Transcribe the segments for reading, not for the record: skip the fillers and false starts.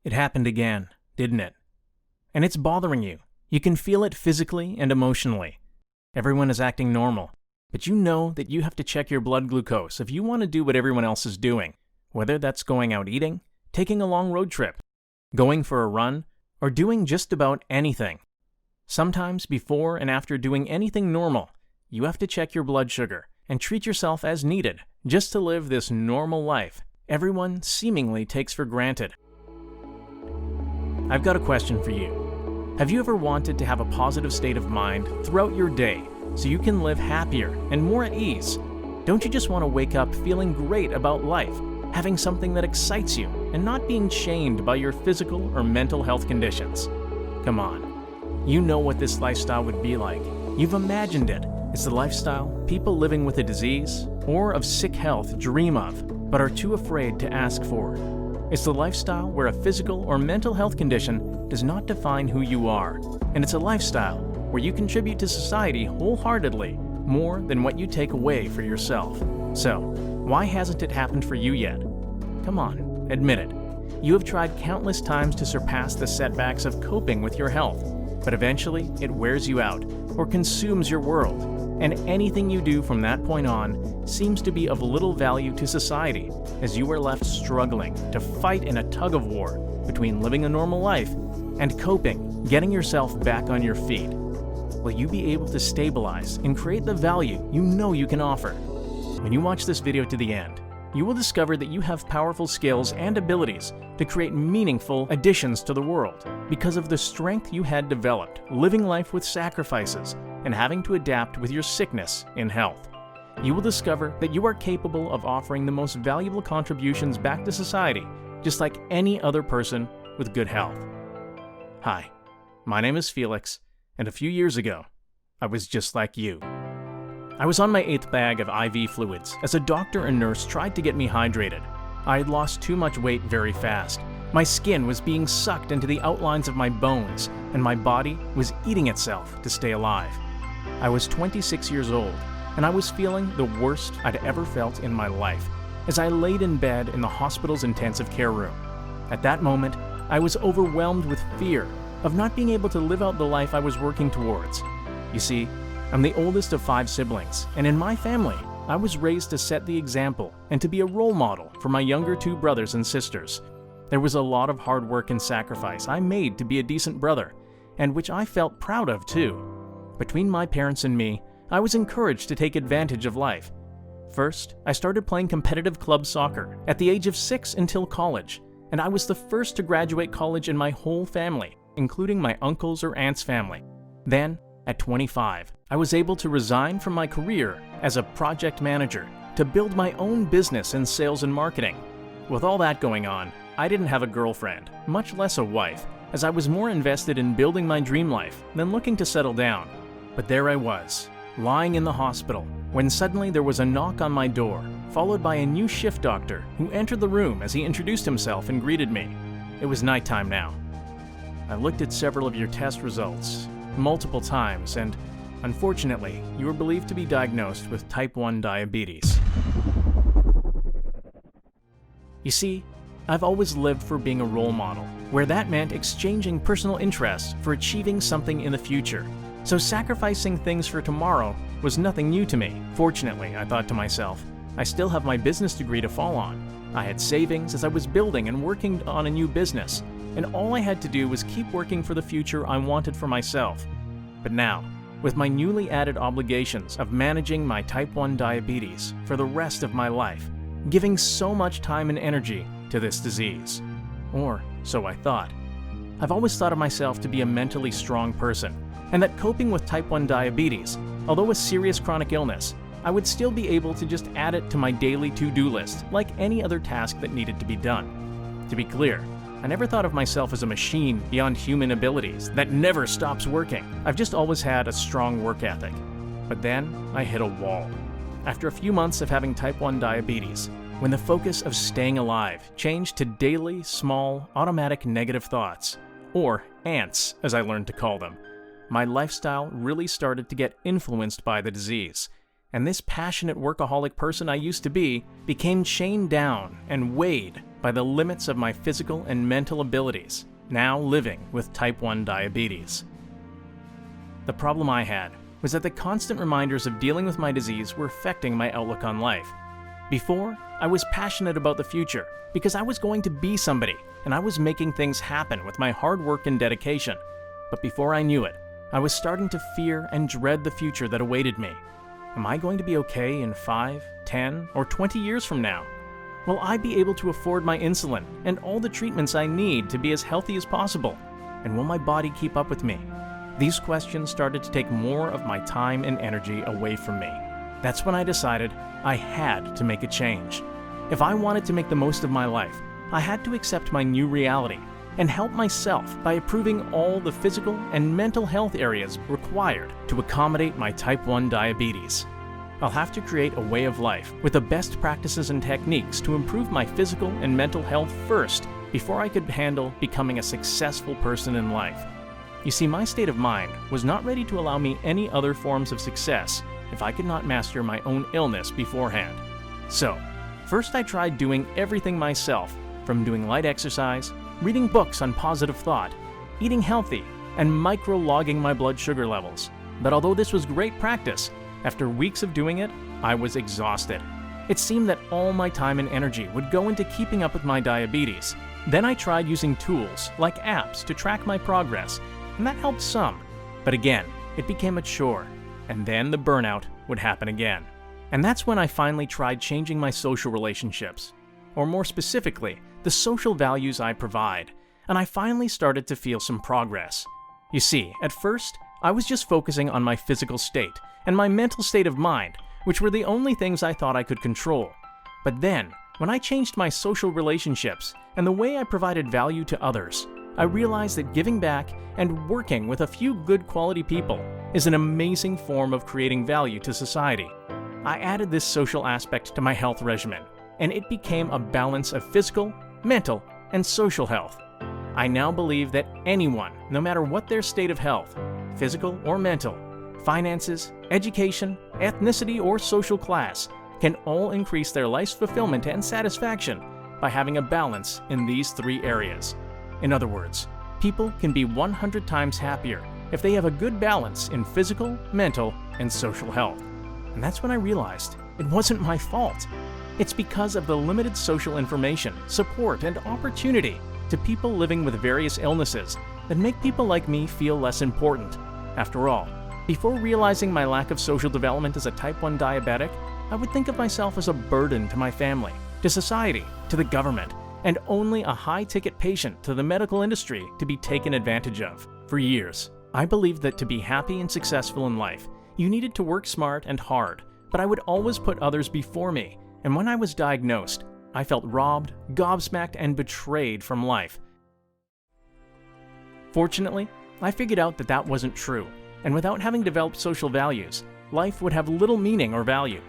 It happened again, didn't it? And it's bothering you. You can feel it physically and emotionally. Everyone is acting normal, but you know that you have to check your blood glucose if you want to do what everyone else is doing, whether that's going out eating, taking a long road trip, going for a run, or doing just about anything. Sometimes before and after doing anything normal, you have to check your blood sugar and treat yourself as needed just to live this normal life everyone seemingly takes for granted. I've got a question for you. Have you ever wanted to have a positive state of mind throughout your day so you can live happier and more at ease? Don't you just want to wake up feeling great about life, having something that excites you, and not being chained by your physical or mental health conditions? Come on. You know what this lifestyle would be like. You've imagined it. It's the lifestyle people living with a disease or of sick health dream of, but are too afraid to ask for. It's the lifestyle where a physical or mental health condition does not define who you are, and it's a lifestyle where you contribute to society wholeheartedly more than what you take away for yourself. So, why hasn't it happened for you yet? Come on, admit it. You have tried countless times to surpass the setbacks of coping with your health, but eventually it wears you out or consumes your world. And anything you do from that point on seems to be of little value to society, as you are left struggling to fight in a tug-of-war between living a normal life and coping, getting yourself back on your feet. Will you be able to stabilize and create the value you know you can offer? When you watch this video to the end, you will discover that you have powerful skills and abilities to create meaningful additions to the world because of the strength you had developed living life with sacrifices and having to adapt with your sickness in health. You will discover that you are capable of offering the most valuable contributions back to society, just like any other person with good health. Hi, my name is Felix, and a few years ago, I was just like you. I was on my 8th bag of IV fluids as a doctor and nurse tried to get me hydrated. I had lost too much weight very fast. My skin was being sucked into the outlines of my bones, and my body was eating itself to stay alive. I was 26 years old, and I was feeling the worst I'd ever felt in my life as I laid in bed in the hospital's intensive care room. At that moment, I was overwhelmed with fear of not being able to live out the life I was working towards. You see, I'm the oldest of 5 siblings, and in my family, I was raised to set the example and to be a role model for my younger 2 brothers and sisters. There was a lot of hard work and sacrifice I made to be a decent brother, and which I felt proud of too. Between my parents and me, I was encouraged to take advantage of life. First, I started playing competitive club soccer at the age of 6 until college, and I was the first to graduate college in my whole family, including my uncle's or aunt's family. Then, at 25, I was able to resign from my career as a project manager to build my own business in sales and marketing. With all that going on, I didn't have a girlfriend, much less a wife, as I was more invested in building my dream life than looking to settle down. But there I was, lying in the hospital, when suddenly there was a knock on my door, followed by a new shift doctor who entered the room as he introduced himself and greeted me. It was nighttime now. I looked at several of your test results multiple times, and unfortunately, you were believed to be diagnosed with type 1 diabetes. You see, I've always lived for being a role model, where that meant exchanging personal interests for achieving something in the future. So sacrificing things for tomorrow was nothing new to me. Fortunately, I thought to myself, I still have my business degree to fall on. I had savings as I was building and working on a new business, and all I had to do was keep working for the future I wanted for myself. But now, with my newly added obligations of managing my type 1 diabetes for the rest of my life, giving so much time and energy to this disease. Or so I thought. I've always thought of myself to be a mentally strong person, and that coping with type 1 diabetes, although a serious chronic illness, I would still be able to just add it to my daily to-do list like any other task that needed to be done. To be clear, I never thought of myself as a machine beyond human abilities that never stops working. I've just always had a strong work ethic. But then I hit a wall. After a few months of having type 1 diabetes, when the focus of staying alive changed to daily, small, automatic negative thoughts, or ants as I learned to call them, my lifestyle really started to get influenced by the disease, And this passionate workaholic person I used to be became chained down and weighed by the limits of my physical and mental abilities, now living with type 1 diabetes. The problem I had was that the constant reminders of dealing with my disease were affecting my outlook on life. Before, I was passionate about the future because I was going to be somebody and I was making things happen with my hard work and dedication. But before I knew it, I was starting to fear and dread the future that awaited me. Am I going to be okay in 5, 10, or 20 years from now? Will I be able to afford my insulin and all the treatments I need to be as healthy as possible? And will my body keep up with me? These questions started to take more of my time and energy away from me. That's when I decided I had to make a change. If I wanted to make the most of my life, I had to accept my new reality and help myself by improving all the physical and mental health areas required to accommodate my type 1 diabetes. I'll have to create a way of life with the best practices and techniques to improve my physical and mental health first before I could handle becoming a successful person in life. You see, my state of mind was not ready to allow me any other forms of success if I could not master my own illness beforehand. So, first I tried doing everything myself, from doing light exercise, reading books on positive thought, eating healthy, and micro-logging my blood sugar levels. But although this was great practice, after weeks of doing it, I was exhausted. It seemed that all my time and energy would go into keeping up with my diabetes. Then I tried using tools like apps to track my progress, and that helped some. But again, it became a chore, and then the burnout would happen again. And that's when I finally tried changing my social relationships, or more specifically, the social values I provide, and I finally started to feel some progress. You see, at first, I was just focusing on my physical state and my mental state of mind, which were the only things I thought I could control. But then, when I changed my social relationships and the way I provided value to others, I realized that giving back and working with a few good quality people is an amazing form of creating value to society. I added this social aspect to my health regimen, and it became a balance of physical, mental, and social health. I now believe that anyone, no matter what their state of health, physical or mental, finances, education, ethnicity, or social class, can all increase their life's fulfillment and satisfaction by having a balance in these 3 areas. In other words, people can be 100 times happier if they have a good balance in physical, mental, and social health. And that's when I realized it wasn't my fault. It's because of the limited social information, support, and opportunity to people living with various illnesses that make people like me feel less important. After all, before realizing my lack of social development as a type 1 diabetic, I would think of myself as a burden to my family, to society, to the government, and only a high-ticket patient to the medical industry to be taken advantage of. For years, I believed that to be happy and successful in life, you needed to work smart and hard, but I would always put others before me. And when I was diagnosed, I felt robbed, gobsmacked, and betrayed from life. Fortunately, I figured out that that wasn't true, and without having developed social values, life would have little meaning or value.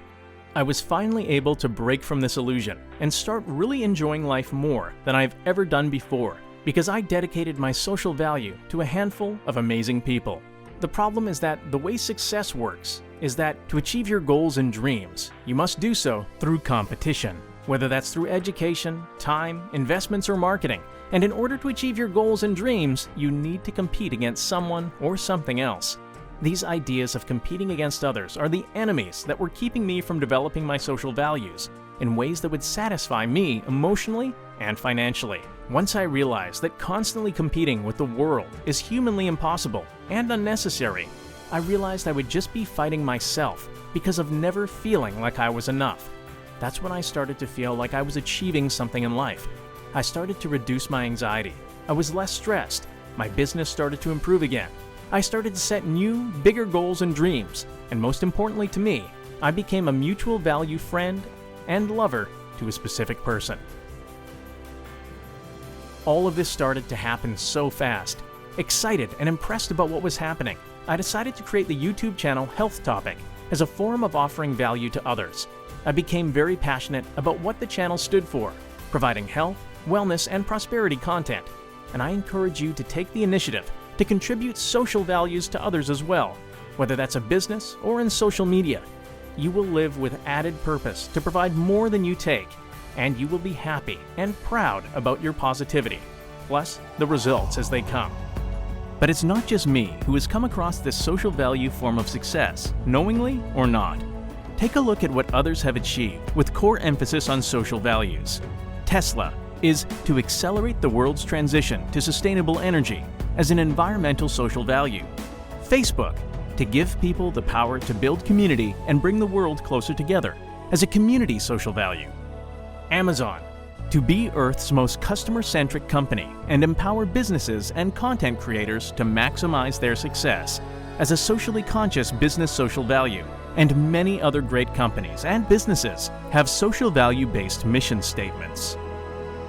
I was finally able to break from this illusion and start really enjoying life more than I've ever done before, because I dedicated my social value to a handful of amazing people. The problem is that the way success works is that to achieve your goals and dreams, you must do so through competition, whether that's through education, time, investments, or marketing. And in order to achieve your goals and dreams, you need to compete against someone or something else. These ideas of competing against others are the enemies that were keeping me from developing my social values in ways that would satisfy me emotionally and financially. Once I realized that constantly competing with the world is humanly impossible and unnecessary, I realized I would just be fighting myself because of never feeling like I was enough. That's when I started to feel like I was achieving something in life. I started to reduce my anxiety. I was less stressed. My business started to improve again. I started to set new, bigger goals and dreams. And most importantly to me, I became a mutual value friend and lover to a specific person. All of this started to happen so fast. Excited and impressed about what was happening, I decided to create the YouTube channel HealthTopic as a form of offering value to others. I became very passionate about what the channel stood for, providing health, wellness, and prosperity content. And I encourage you to take the initiative to contribute social values to others as well, whether that's a business or in social media. you will live with added purpose to provide more than you take, and you will be happy and proud about your positivity, plus the results as they come. But it's not just me who has come across this social value form of success, knowingly or not. Take a look at what others have achieved with core emphasis on social values. Tesla is to accelerate the world's transition to sustainable energy as an environmental social value. Facebook, to give people the power to build community and bring the world closer together as a community social value. Amazon, to be Earth's most customer-centric company and empower businesses and content creators to maximize their success as a socially conscious business social value. And many other great companies and businesses have social value-based mission statements.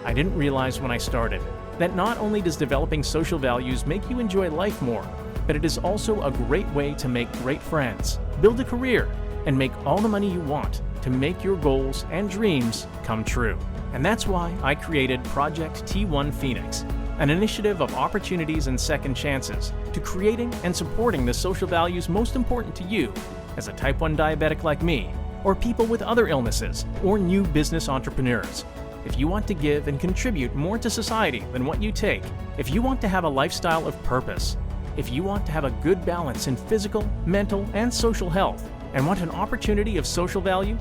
I didn't realize when I started that not only does developing social values make you enjoy life more, but it is also a great way to make great friends, build a career, and make all the money you want to make your goals and dreams come true. And that's why I created Project T1 Phoenix, an initiative of opportunities and second chances to creating and supporting the social values most important to you as a type 1 diabetic like me, or people with other illnesses, or new business entrepreneurs. If you want to give and contribute more to society than what you take, if you want to have a lifestyle of purpose, if you want to have a good balance in physical, mental, and social health, and want an opportunity of social value,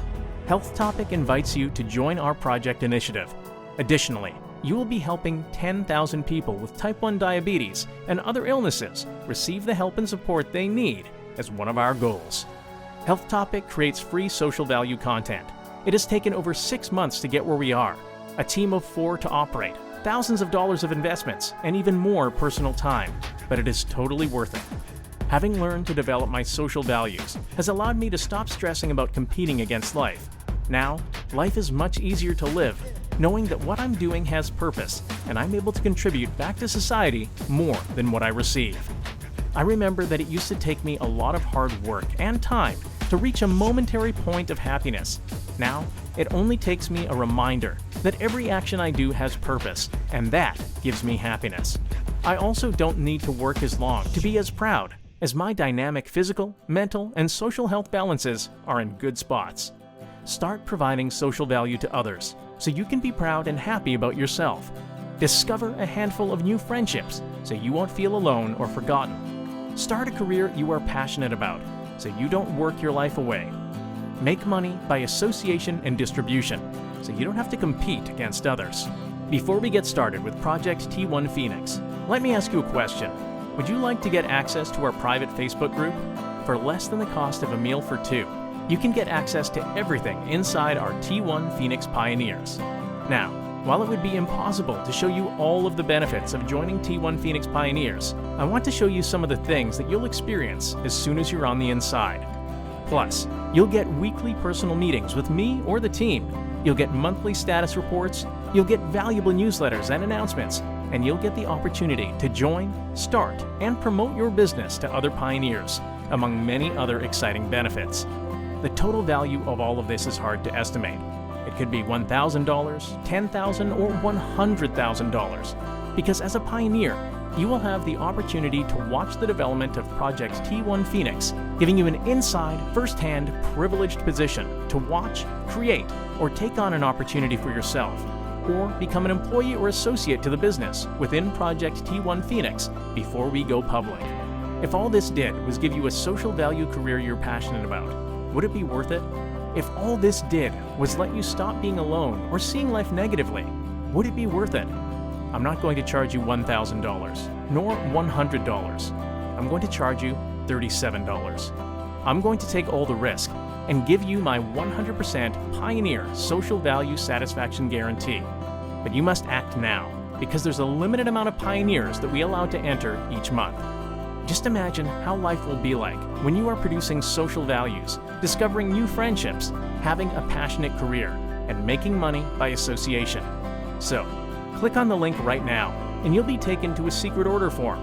HealthTopic invites you to join our project initiative. Additionally, you will be helping 10,000 people with type 1 diabetes and other illnesses receive the help and support they need as one of our goals. HealthTopic creates free social value content. It has taken over 6 months to get where we are, a team of 4 to operate, thousands of dollars of investments, and even more personal time, but it is totally worth it. Having learned to develop my social values has allowed me to stop stressing about competing against life. Now, life is much easier to live, knowing that what I'm doing has purpose, and I'm able to contribute back to society more than what I receive. I remember that it used to take me a lot of hard work and time to reach a momentary point of happiness. Now, it only takes me a reminder that every action I do has purpose, and that gives me happiness. I also don't need to work as long to be as proud, as my dynamic physical, mental, and social health balances are in good spots. Start providing social value to others so you can be proud and happy about yourself. Discover a handful of new friendships so you won't feel alone or forgotten. Start a career you are passionate about so you don't work your life away. Make money by association and distribution so you don't have to compete against others. Before we get started with Project T1 Phoenix, let me ask you a question. Would you like to get access to our private Facebook group? For less than the cost of a meal for 2, you can get access to everything inside our T1 Phoenix Pioneers. Now, while it would be impossible to show you all of the benefits of joining T1 Phoenix Pioneers, I want to show you some of the things that you'll experience as soon as you're on the inside. Plus, you'll get weekly personal meetings with me or the team. You'll get monthly status reports, you'll get valuable newsletters and announcements, and you'll get the opportunity to join, start, and promote your business to other pioneers, among many other exciting benefits. The total value of all of this is hard to estimate. It could be $1,000, $10,000, or $100,000. Because as a pioneer, you will have the opportunity to watch the development of Project T1 Phoenix, giving you an inside, first-hand, privileged position to watch, create, or take on an opportunity for yourself, or become an employee or associate to the business within Project T1 Phoenix before we go public. If all this did was give you a social value career you're passionate about, would it be worth it? If all this did was let you stop being alone or seeing life negatively, would it be worth it? I'm not going to charge you $1,000, nor $100. I'm going to charge you $37. I'm going to take all the risk and give you my 100% Pioneer Social Value Satisfaction Guarantee. But you must act now, because there's a limited amount of pioneers that we allow to enter each month. Just imagine how life will be like when you are producing social values, discovering new friendships, having a passionate career, and making money by association. So, click on the link right now, and you'll be taken to a secret order form.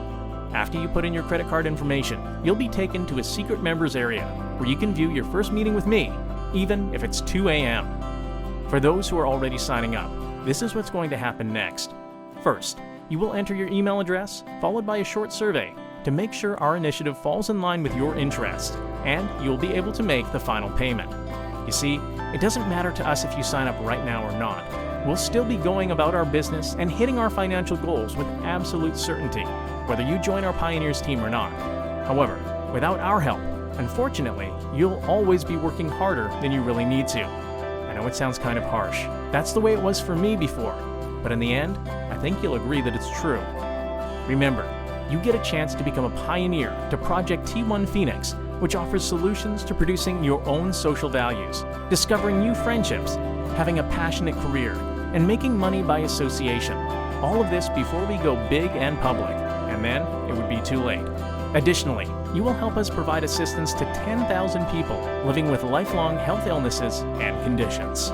After you put in your credit card information, you'll be taken to a secret members area where you can view your first meeting with me, even if it's 2 a.m. For those who are already signing up, this is what's going to happen next. First, you will enter your email address, followed by a short survey to make sure our initiative falls in line with your interests, and you'll be able to make the final payment. You see, it doesn't matter to us if you sign up right now or not. We'll still be going about our business and hitting our financial goals with absolute certainty, whether you join our Pioneers team or not. However, without our help, unfortunately, you'll always be working harder than you really need to. I know it sounds kind of harsh. That's the way it was for me before. But in the end, I think you'll agree that it's true. Remember, you get a chance to become a pioneer to Project T1 Phoenix, which offers solutions to producing your own social values, discovering new friendships, having a passionate career, and making money by association. All of this before we go big and public, and then it would be too late. Additionally, you will help us provide assistance to 10,000 people living with lifelong health illnesses and conditions.